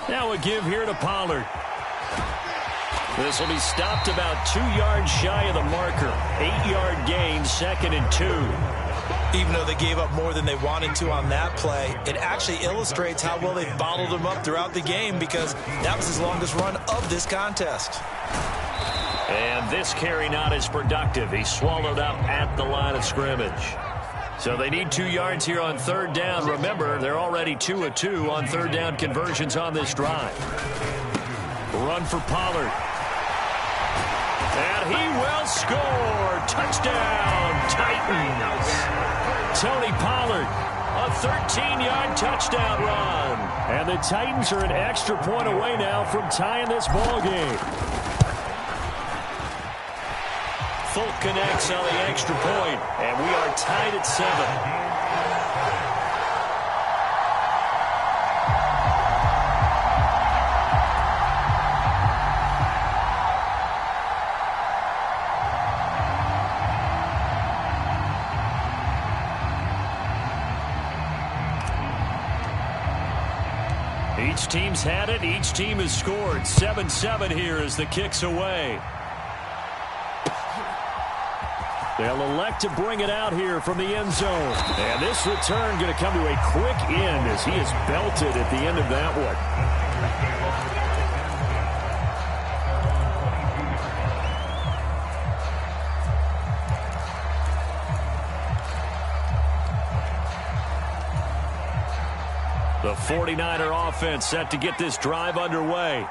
Now a give here to Pollard. This will be stopped about 2 yards shy of the marker. 8-yard gain, 2nd and 2. Even though they gave up more than they wanted to on that play, it actually illustrates how well they bottled them up throughout the game, because that was his longest run of this contest. And this carry not as productive. He swallowed up at the line of scrimmage. So they need 2 yards here on 3rd down. Remember, they're already 2 of 2 on 3rd down conversions on this drive. Run for Pollard. And he will score. Touchdown, Titans. Tony Pollard, a 13-yard touchdown run. And the Titans are an extra point away now from tying this ball game. Folk connects on the extra point, and we are tied at 7. Each team's had it. Each team has scored. 7-7 here as the kick's away. They'll elect to bring it out here from the end zone. And this return going to come to a quick end as he is belted at the end of that one. The 49er offense set to get this drive underway.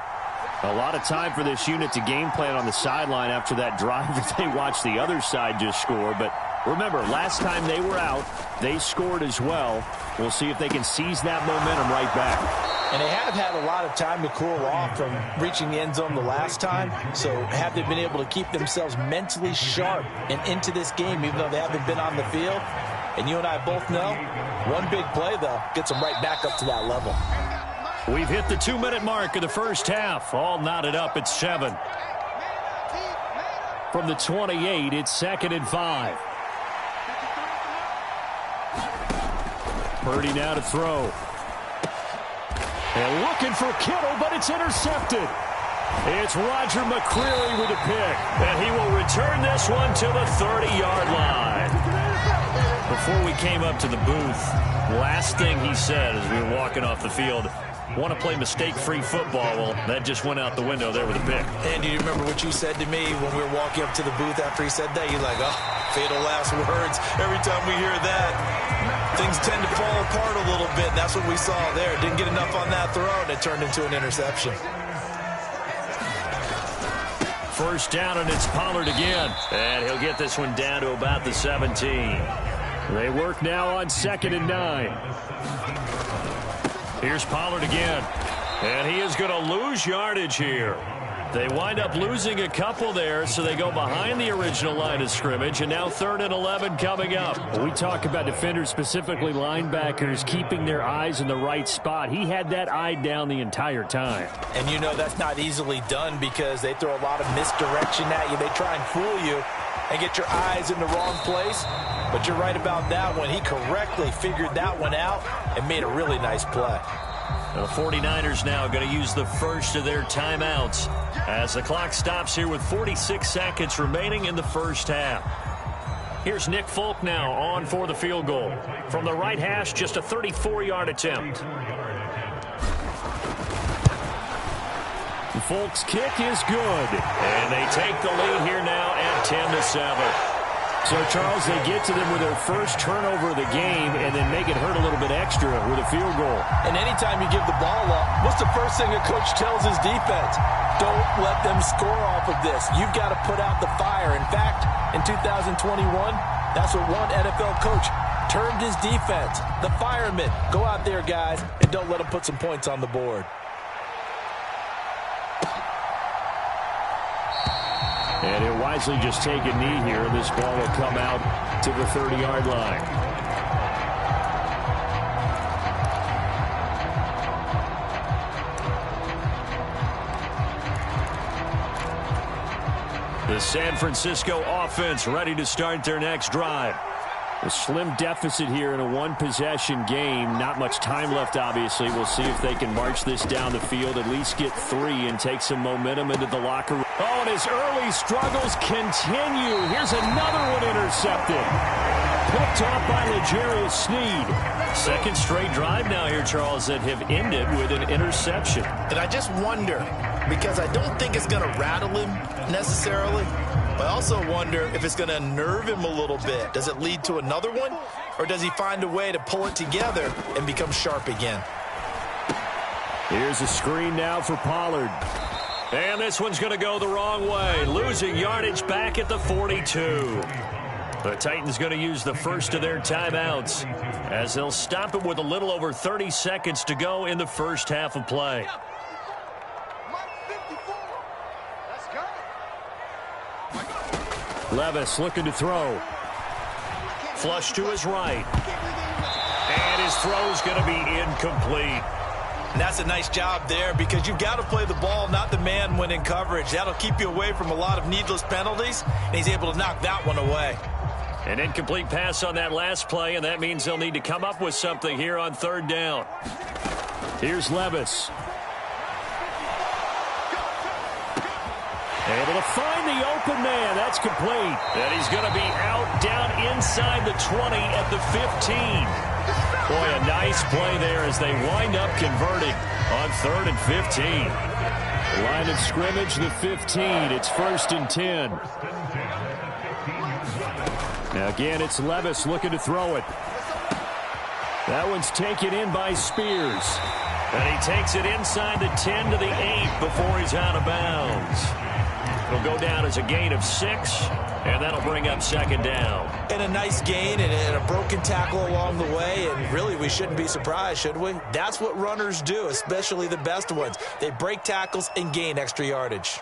A lot of time for this unit to game plan on the sideline after that drive that they watched the other side just score. But remember, last time they were out, they scored as well. We'll see if they can seize that momentum right back. And they have had a lot of time to cool off from reaching the end zone the last time. So have they been able to keep themselves mentally sharp and into this game, even though they haven't been on the field? And you and I both know, one big play, though, gets them right back up to that level. We've hit the 2-minute mark of the first half. All knotted up at 7. From the 28, it's 2nd and 5. Purdy now to throw. And looking for Kittle, but it's intercepted. It's Roger McCreary with a pick. And he will return this one to the 30-yard line. Before we came up to the booth, last thing he said as we were walking off the field, want to play mistake-free football. Well, that just went out the window there with a pick. And do you remember what you said to me when we were walking up to the booth after he said that? You're like, oh, fatal last words. Every time we hear that, things tend to fall apart a little bit. And that's what we saw there. Didn't get enough on that throw, and it turned into an interception. First down, and it's Pollard again. And he'll get this one down to about the 17. They work now on 2nd and 9. Here's Pollard again. And he is going to lose yardage here. They wind up losing a couple there, so they go behind the original line of scrimmage, and now 3rd and 11 coming up. We talk about defenders, specifically linebackers, keeping their eyes in the right spot. He had that eye down the entire time. And you know that's not easily done because they throw a lot of misdirection at you. They try and fool you and get your eyes in the wrong place. But you're right about that one. He correctly figured that one out and made a really nice play. The 49ers now going to use the first of their timeouts as the clock stops here with 46 seconds remaining in the first half. Here's Nick Folk now on for the field goal. From the right hash, just a 34-yard attempt. Folk's kick is good. And they take the lead here now at 10-7. So, Charles, they get to them with their first turnover of the game and then make it hurt a little bit extra with a field goal. And anytime you give the ball up, what's the first thing a coach tells his defense? Don't let them score off of this. You've got to put out the fire. In fact, in 2021, that's what one NFL coach termed his defense. The firemen. Go out there, guys, and don't let them put some points on the board. And he'll wisely just take a knee here. This ball will come out to the 30-yard line. The San Francisco offense ready to start their next drive. A slim deficit here in a one-possession game. Not much time left, obviously. We'll see if they can march this down the field, at least get 3 and take some momentum into the locker room. Oh, and his early struggles continue. Here's another one intercepted. Picked off by L'Jarius Sneed. Second straight drive now here, Charles, that have ended with an interception. And I just wonder, because I don't think it's going to rattle him necessarily, but I also wonder if it's going to unnerve him a little bit. Does it lead to another one, or does he find a way to pull it together and become sharp again? Here's a screen now for Pollard. And this one's going to go the wrong way. Losing yardage back at the 42. The Titans going to use the first of their timeouts as they'll stop it with a little over 30 seconds to go in the first half of play. Levis looking to throw. Flush to his right. And his throw's going to be incomplete. And that's a nice job there, because you've got to play the ball, not the man when in coverage. That'll keep you away from a lot of needless penalties, and he's able to knock that one away. An incomplete pass on that last play, and that means they'll need to come up with something here on third down. Here's Levis. Able to find the open man. That's complete. And he's going to be out down inside the 20 at the 15. Boy, a nice play there as they wind up converting on 3rd and 15. Line of scrimmage, the 15. It's 1st and 10. Now again, it's Levis looking to throw it. That one's taken in by Spears. And he takes it inside the 10 to the 8 before he's out of bounds. It'll go down as a gain of 6, and that'll bring up 2nd down. And a nice gain and a broken tackle along the way, and really we shouldn't be surprised, should we? That's what runners do, especially the best ones. They break tackles and gain extra yardage.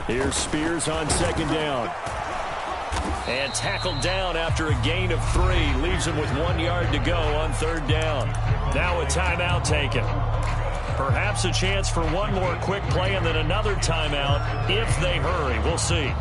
Here's Spears on 2nd down. And tackled down after a gain of 3. Leaves him with 1 yard to go on 3rd down. Now a timeout taken. Perhaps a chance for one more quick play and then another timeout if they hurry. We'll see.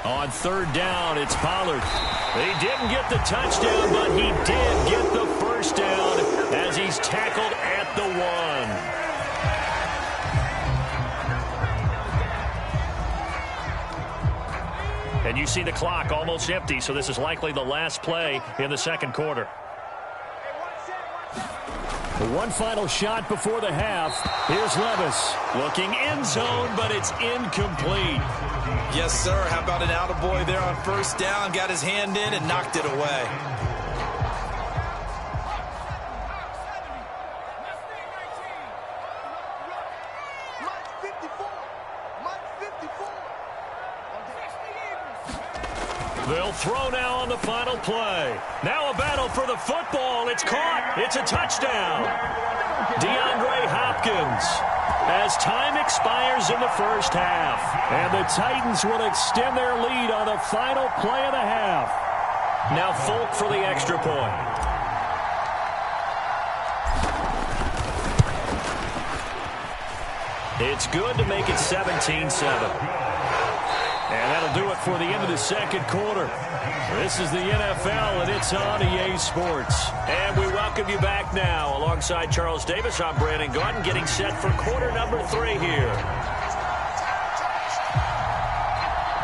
On 3rd down, it's Pollard. He didn't get the touchdown, but he did get the first down as he's tackled at the 1. And you see the clock almost empty, so this is likely the last play in the 2nd quarter. The one final shot before the half. Here's Levis. Looking end zone, but it's incomplete. Yes, sir. How about an attaboy there on 1st down? Got his hand in and knocked it away. They'll throw now on the final play. Now a battle for the football. It's caught. It's a touchdown. DeAndre Hopkins. As time expires in the first half. And the Titans will extend their lead on the final play of the half. Now Folk for the extra point. It's good to make it 17-7. And that'll do it for the end of the 2nd quarter. This is the NFL, and it's on EA Sports. And we welcome you back now. Alongside Charles Davis, I'm Brandon Gordon, getting set for quarter number 3 here.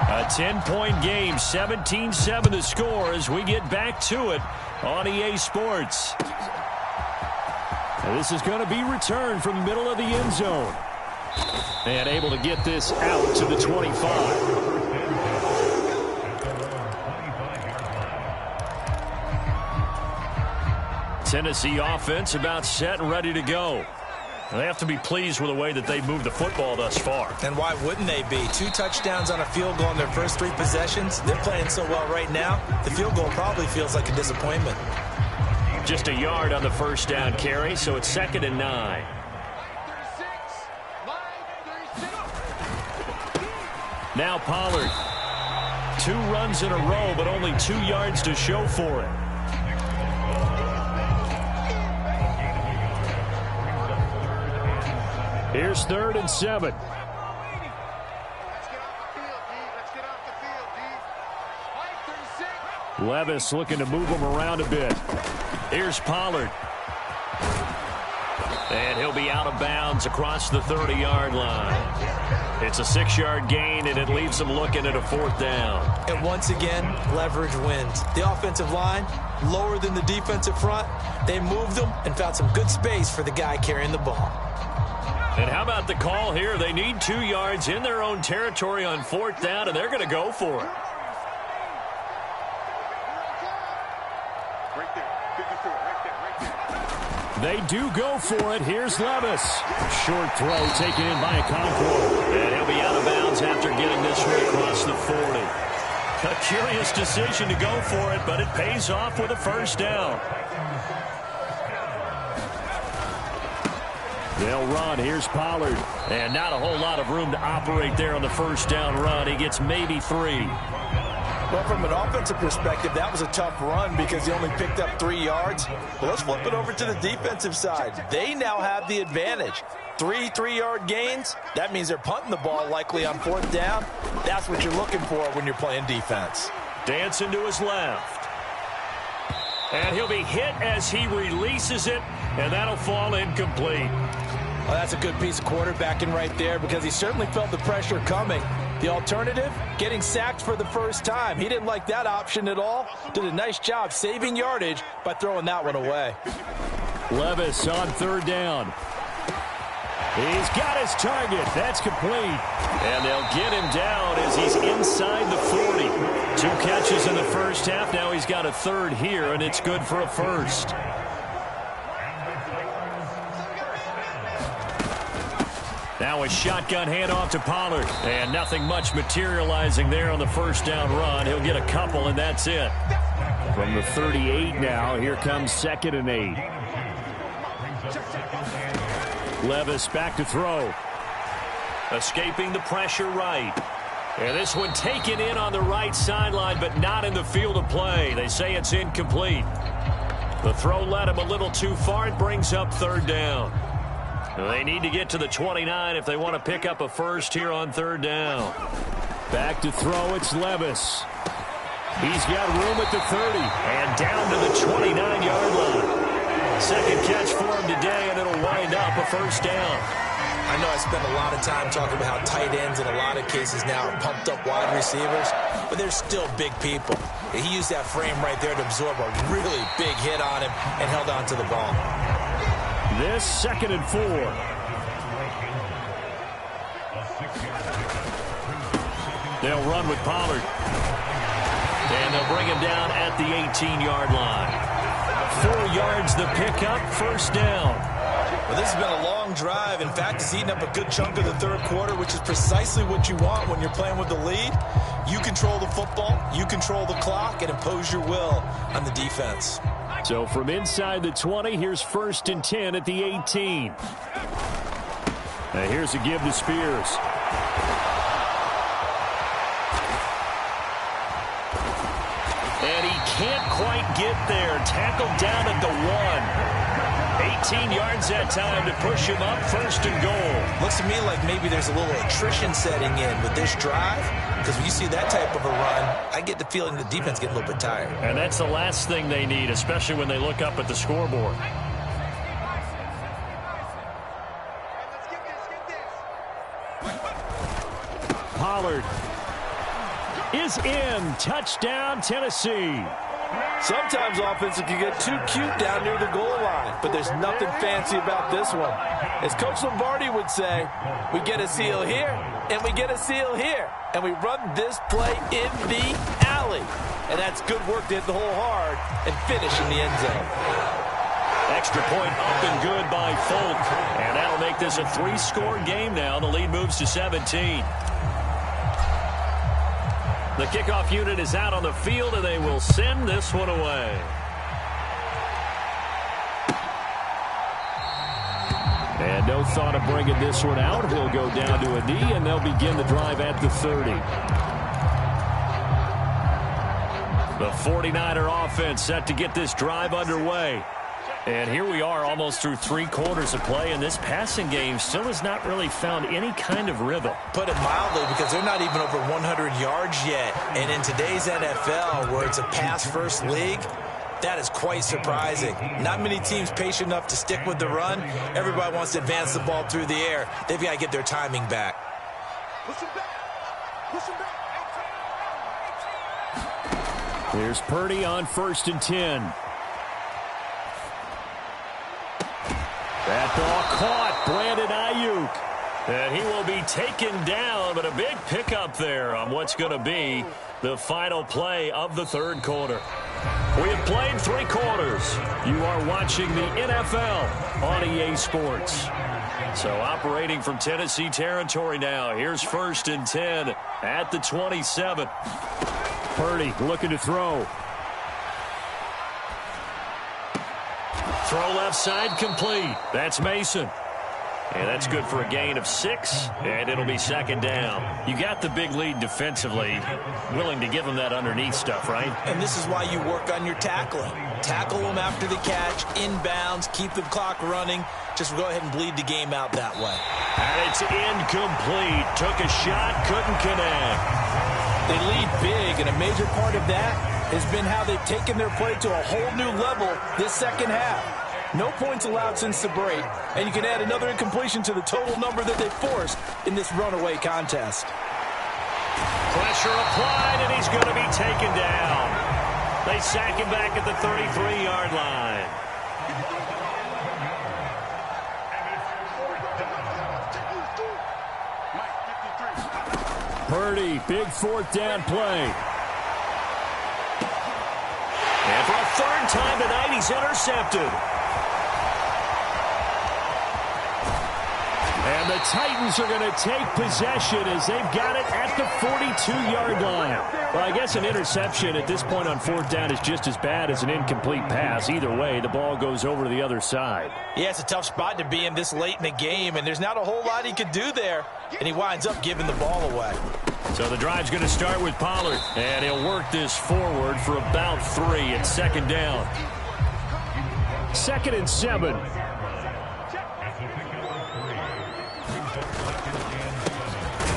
A 10-point game, 17-7 the score as we get back to it on EA Sports. Now this is going to be returned from the middle of the end zone. And able to get this out to the 25. Tennessee offense about set and ready to go. They have to be pleased with the way that they've moved the football thus far. And why wouldn't they be? 2 touchdowns on a field goal in their first 3 possessions. They're playing so well right now, the field goal probably feels like a disappointment. Just a yard on the first down carry, so it's 2nd and 9. Now Pollard. 2 runs in a row, but only 2 yards to show for it. Here's 3rd and 7. Levis looking to move him around a bit. Here's Pollard. And he'll be out of bounds across the 30-yard line. It's a 6-yard gain, and it leaves them looking at a 4th down. And once again, leverage wins. The offensive line, lower than the defensive front. They moved them and found some good space for the guy carrying the ball. And how about the call here? They need 2 yards in their own territory on 4th down, and they're going to go for it. They do go for it. Here's Levis. Short throw taken in by a Concord. And he'll be out of bounds after getting this one across the 40. A curious decision to go for it, but it pays off with a 1st down. They'll run. Here's Pollard. And not a whole lot of room to operate there on the 1st down run. He gets maybe 3. Well, from an offensive perspective, that was a tough run because he only picked up 3 yards. But let's flip it over to the defensive side. They now have the advantage. 3 3-yard gains. That means they're punting the ball likely on 4th down. That's what you're looking for when you're playing defense. Dancing to his left. And he'll be hit as he releases it, and that'll fall incomplete. Well, that's a good piece of quarterbacking right there because he certainly felt the pressure coming. The alternative, getting sacked for the first time. He didn't like that option at all. Did a nice job saving yardage by throwing that one away. Levis on 3rd down. He's got his target. That's complete. And they'll get him down as he's inside the 40. 2 catches in the first half. Now he's got a 3rd here, and it's good for a 1st. Now a shotgun handoff to Pollard. And nothing much materializing there on the 1st down run. He'll get a couple, and that's it. From the 38 now, here comes 2nd and 8. Levis back to throw. Escaping the pressure right. And this one taken in on the right sideline, but not in the field of play. They say it's incomplete. The throw led him a little too far. It brings up 3rd down. They need to get to the 29 if they want to pick up a 1st here on 3rd down. Back to throw, it's Levis. He's got room at the 30 and down to the 29-yard line. 2nd catch for him today, and it'll wind up a 1st down. I know I spent a lot of time talking about how tight ends in a lot of cases now are pumped up wide receivers, but they're still big people. He used that frame right there to absorb a really big hit on him and held on to the ball. This 2nd and 4. They'll run with Pollard. And they'll bring him down at the 18-yard line. 4 yards the pickup, 1st down. Well, this has been a long drive. In fact, it's eaten up a good chunk of the 3rd quarter, which is precisely what you want when you're playing with the lead. You control the football, you control the clock, and impose your will on the defense. So from inside the 20, here's 1st and 10 at the 18. Now here's a give to Spears. And he can't quite get there. Tackled down at the 1. 18 yards that time to push him up, 1st and goal. Looks to me like maybe there's a little attrition setting in with this drive. Because when you see that type of a run, I get the feeling the defense getting a little bit tired. And that's the last thing they need, especially when they look up at the scoreboard. Pollard is in. Touchdown, Tennessee. Sometimes offenses can get too cute down near the goal line, but there's nothing fancy about this one. As Coach Lombardi would say, we get a seal here, and we get a seal here, and we run this play in the alley. And that's good work to hit the hole hard and finish in the end zone. Extra point up and good by Folk, and that'll make this a 3-score game now. The lead moves to 17. The kickoff unit is out on the field, and they will send this one away. And no thought of bringing this one out. He'll go down to a knee, and they'll begin the drive at the 30. The 49er offense set to get this drive underway. And here we are almost through 3 quarters of play, and this passing game still has not really found any kind of rhythm. Put it mildly, because they're not even over 100 yards yet. And in today's NFL, where it's a pass-first league, that is quite surprising. Not many teams patient enough to stick with the run. Everybody wants to advance the ball through the air. They've got to get their timing back. Push him back. Push him back. Here's Purdy on 1st and 10. That ball caught. Brandon Ayuk. And he will be taken down, but a big pickup there on what's going to be the final play of the 3rd quarter. We have played 3 quarters. You are watching the NFL on EA Sports. So operating from Tennessee territory now. Here's 1st and 10 at the 27. Purdy looking to throw. Throw left side complete. That's Mason. And that's good for a gain of 6, and it'll be 2nd down. You got the big lead defensively, willing to give them that underneath stuff, right? And this is why you work on your tackling. Tackle them after the catch, inbounds, keep the clock running. Just go ahead and bleed the game out that way. And it's incomplete. Took a shot, couldn't connect. They lead big, and a major part of that has been how they've taken their play to a whole new level this second half. No points allowed since the break, and you can add another incompletion to the total number that they forced in this runaway contest. Pressure applied, and he's going to be taken down. They sack him back at the 33-yard line. Purdy, big 4th down play. And for a 3rd time tonight, he's intercepted. And the Titans are going to take possession as they've got it at the 42-yard line. Well, I guess an interception at this point on 4th down is just as bad as an incomplete pass. Either way, the ball goes over to the other side. Yeah, it's a tough spot to be in this late in the game, and there's not a whole lot he could do there. And he winds up giving the ball away. So the drive's going to start with Pollard, and he'll work this forward for about 3 at 2nd down. 2nd and 7.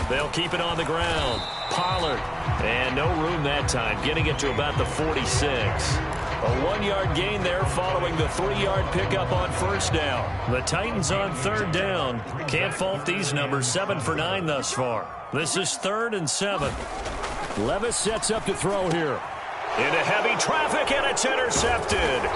They'll keep it on the ground. Pollard. And no room that time. Getting it to about the 46. A 1-yard gain there following the 3-yard pickup on 1st down. The Titans on 3rd down. Can't fault these numbers. 7 for 9 thus far. This is 3rd and 7. Levis sets up to throw here. Into heavy traffic, and it's intercepted.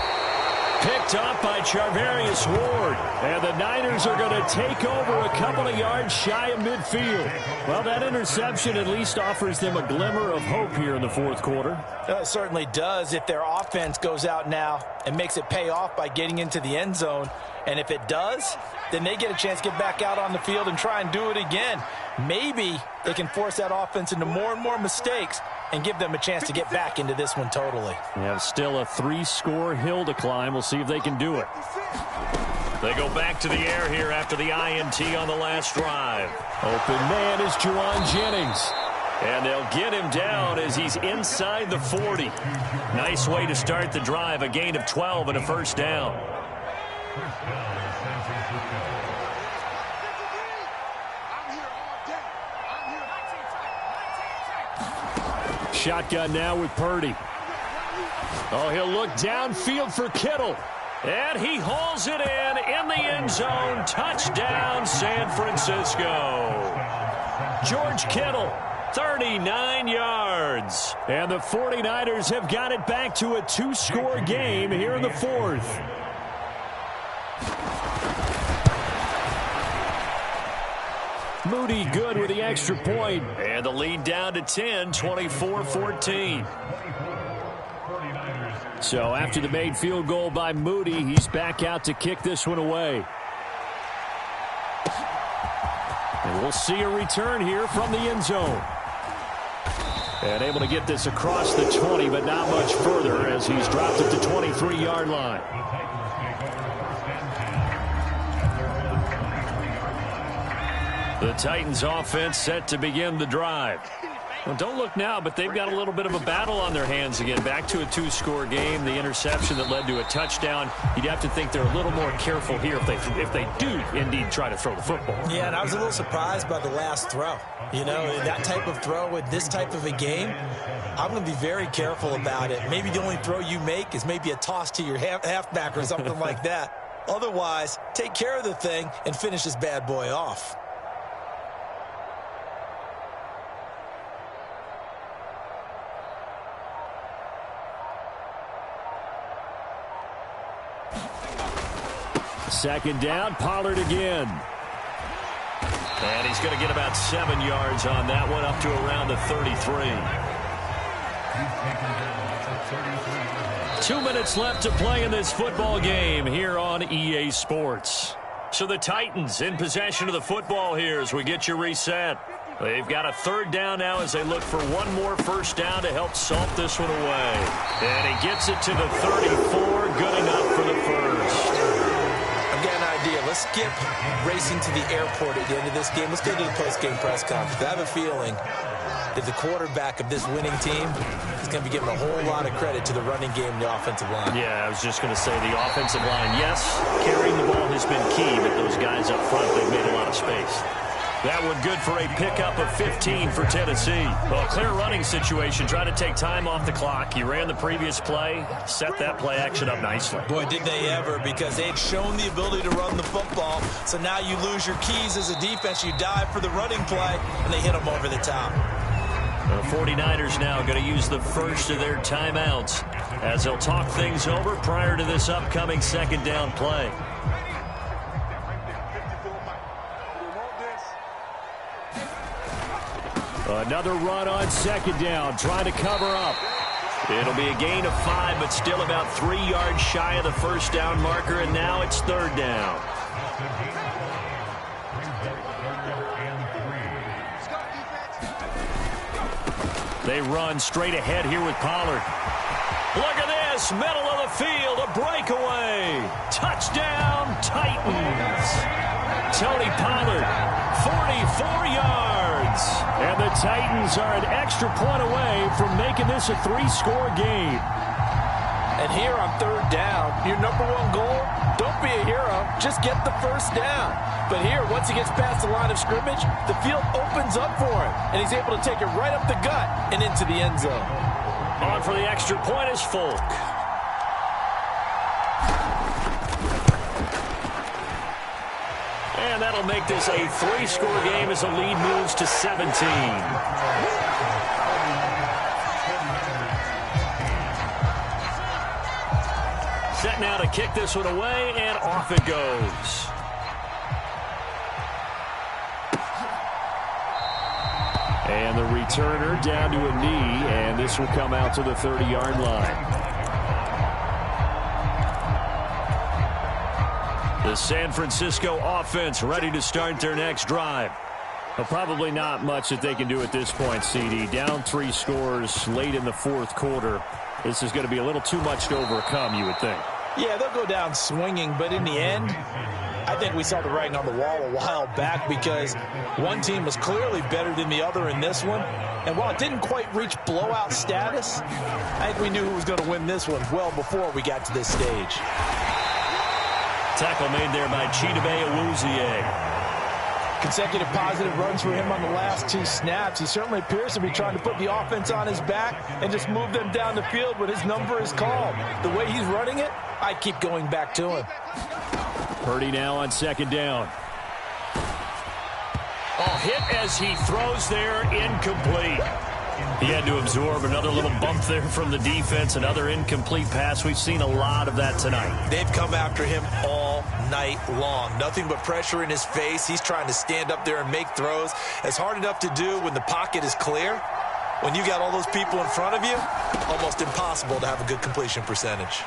Picked up by Charvarius Ward. And the Niners are going to take over a couple of yards shy of midfield. Well, that interception at least offers them a glimmer of hope here in the 4th quarter. It certainly does if their offense goes out now and makes it pay off by getting into the end zone. And if it does, then they get a chance to get back out on the field and try and do it again. Maybe they can force that offense into more and more mistakes and give them a chance to get back into this one totally. They have still a 3-score hill to climb. We'll see if they can do it. They go back to the air here after the INT on the last drive. Open man is Juwan Jennings. And they'll get him down as he's inside the 40. Nice way to start the drive. A gain of 12 and a 1st down. Shotgun now with Purdy. Oh, he'll look downfield for Kittle. And he hauls it in the end zone. Touchdown, San Francisco. George Kittle, 39 yards. And the 49ers have got it back to a 2-score game here in the 4th. Moody good with the extra point. And the lead down to 10, 24-14. So after the made field goal by Moody, he's back out to kick this one away. And we'll see a return here from the end zone. And able to get this across the 20, but not much further as he's dropped at the 23-yard line. The Titans offense set to begin the drive. Well, don't look now, but they've got a little bit of a battle on their hands again. Back to a 2-score game. The interception that led to a touchdown. You'd have to think they're a little more careful here if they do indeed try to throw the football. Yeah, and I was a little surprised by the last throw. You know, that type of throw with this type of a game, I'm going to be very careful about it. Maybe the only throw you make is maybe a toss to your halfback or something like that. Otherwise, take care of the thing and finish this bad boy off. Second down, Pollard again. And he's going to get about 7 yards on that one, up to around the 33. 2 minutes left to play in this football game here on EA Sports. So the Titans in possession of the football here as we get you reset. They've got a third down now as they look for one more first down to help salt this one away. And he gets it to the 34, good enough for the first. I've got an idea. Let's skip racing to the airport at the end of this game. Let's go to the post-game press conference. I have a feeling that the quarterback of this winning team is going to be giving a whole lot of credit to the running game and the offensive line. Yeah, I was just going to say the offensive line, yes, carrying the ball has been key, but those guys up front, they've made a lot of space. That one good for a pickup of 15 for Tennessee. Well, clear running situation. Try to take time off the clock. You ran the previous play, set that play action up nicely. Boy, did they ever, because they had shown the ability to run the football. So now you lose your keys as a defense. You dive for the running play, and they hit them over the top. The 49ers now going to use the first of their timeouts as they'll talk things over prior to this upcoming second down play. Another run on second down, trying to cover up. It'll be a gain of 5, but still about 3 yards shy of the first down marker, and now it's third down. They run straight ahead here with Pollard. Look at this, middle of the field, a breakaway. Touchdown, Titans. Tony Pollard, 44 yards. And the Titans are an extra point away from making this a 3-score game. And here on third down, your number one goal, don't be a hero, just get the first down. But here, once he gets past the line of scrimmage, the field opens up for him, and he's able to take it right up the gut and into the end zone. On for the extra point is Folk. And that'll make this a 3-score game as the lead moves to 17. Set now to kick this one away, and off it goes. And the returner down to a knee, and this will come out to the 30-yard line. The San Francisco offense ready to start their next drive. Well, probably not much that they can do at this point, CD. Down 3 scores late in the fourth quarter. This is going to be a little too much to overcome, you would think. Yeah, they'll go down swinging, but in the end, I think we saw the writing on the wall a while back because one team was clearly better than the other in this one. And while it didn't quite reach blowout status, I think we knew who was going to win this one well before we got to this stage. Tackle made there by Chidobe Awuzie. Consecutive positive runs for him on the last 2 snaps. He certainly appears to be trying to put the offense on his back and just move them down the field when his number is called. The way he's running it, I keep going back to him. Purdy now on second down. Oh, hit as he throws there, incomplete. He had to absorb another little bump there from the defense, another incomplete pass. We've seen a lot of that tonight. They've come after him all night long. Nothing but pressure in his face. He's trying to stand up there and make throws. It's hard enough to do when the pocket is clear. When you got all those people in front of you, almost impossible to have a good completion percentage.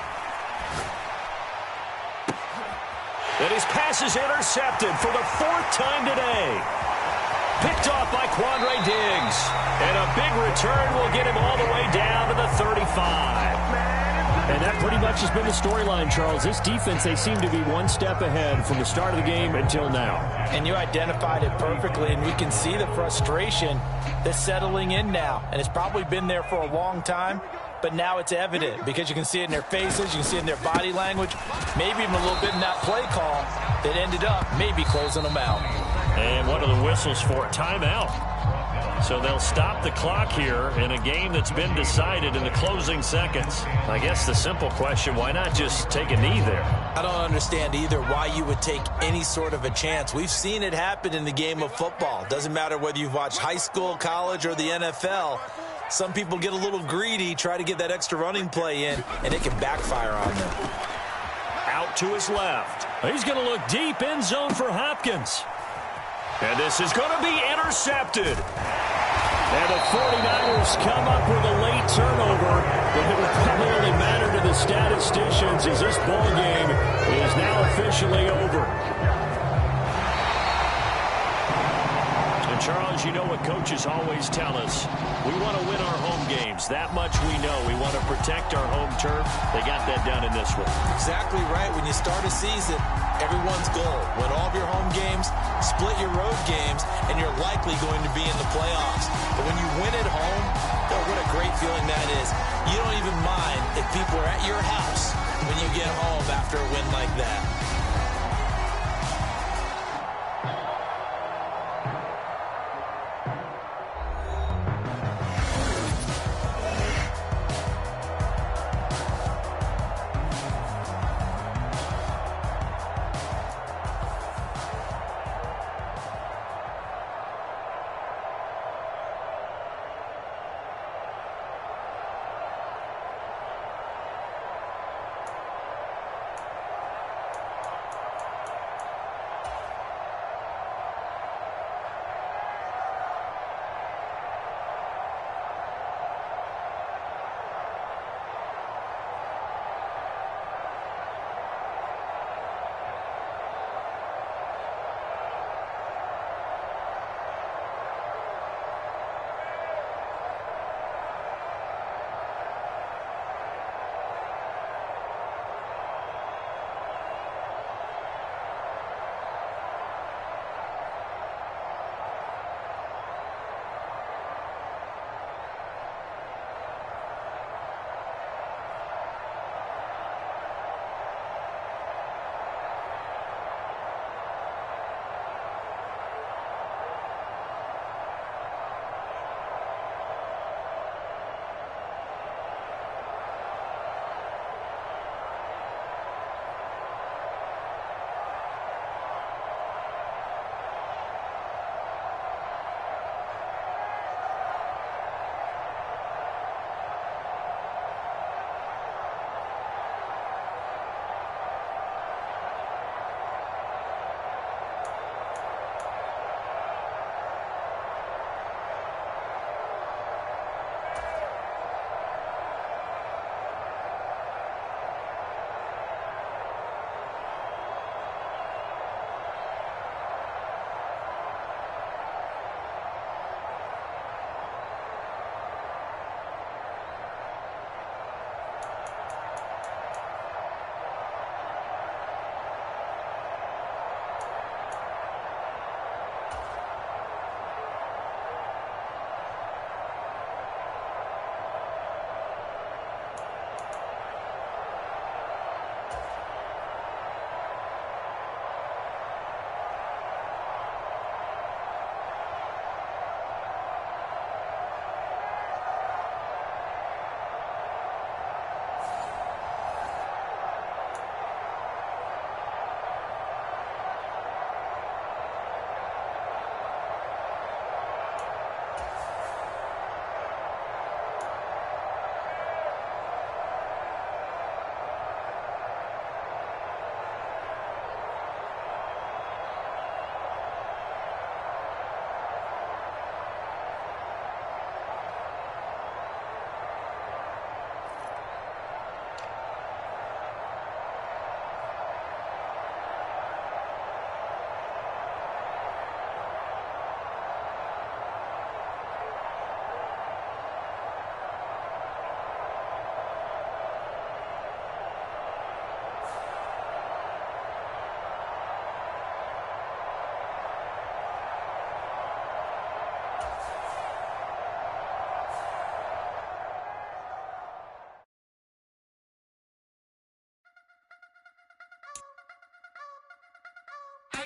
And his pass is intercepted for the 4th time today. Picked off by Quandre Diggs. And a big return will get him all the way down to the 35. And that pretty much much has been the storyline, Charles. This defense, they seem to be one step ahead from the start of the game until now. And you identified it perfectly, and we can see the frustration that's settling in now. And it's probably been there for a long time, but now it's evident because you can see it in their faces, you can see it in their body language, maybe even a little bit in that play call that ended up maybe closing them out. And one of the whistles for a timeout. So they'll stop the clock here in a game that's been decided in the closing seconds. I guess the simple question, why not just take a knee there? I don't understand either why you would take any sort of a chance. We've seen it happen in the game of football. Doesn't matter whether you've watched high school, college, or the NFL. Some people get a little greedy, try to get that extra running play in, and it can backfire on them. Out to his left. He's going to look deep end zone for Hopkins. And this is going to be intercepted. And the 49ers come up with a late turnover, but it will probably only matter to the statisticians as this ball game is now officially over. And Charles, you know what coaches always tell us. We want to win our home games. That much we know. We want to protect our home turf. They got that done in this one. Exactly right. When you start a season, everyone's goal, win all of your home games, split your road games, and you're likely going to be in the playoffs. But when you win at home, oh, what a great feeling that is. You don't even mind if people are at your house when you get home after a win like that.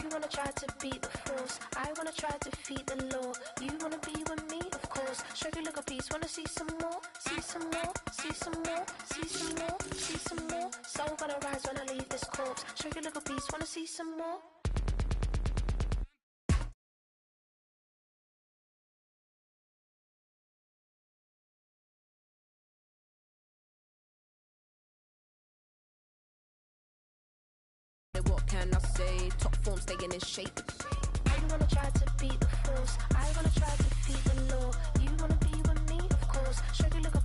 You wanna try to beat the force, I wanna try to defeat the law. You wanna be with me, of course. Show you look a piece, wanna see some more, see some more, see some more, see some more, see some more. Soul gonna rise when I leave this corpse. Show you look a piece, wanna see some more. What can I say? Top form staying in shape. You wanna try to beat the force, I wanna try to defeat the law. You wanna be with me, of course. Show you look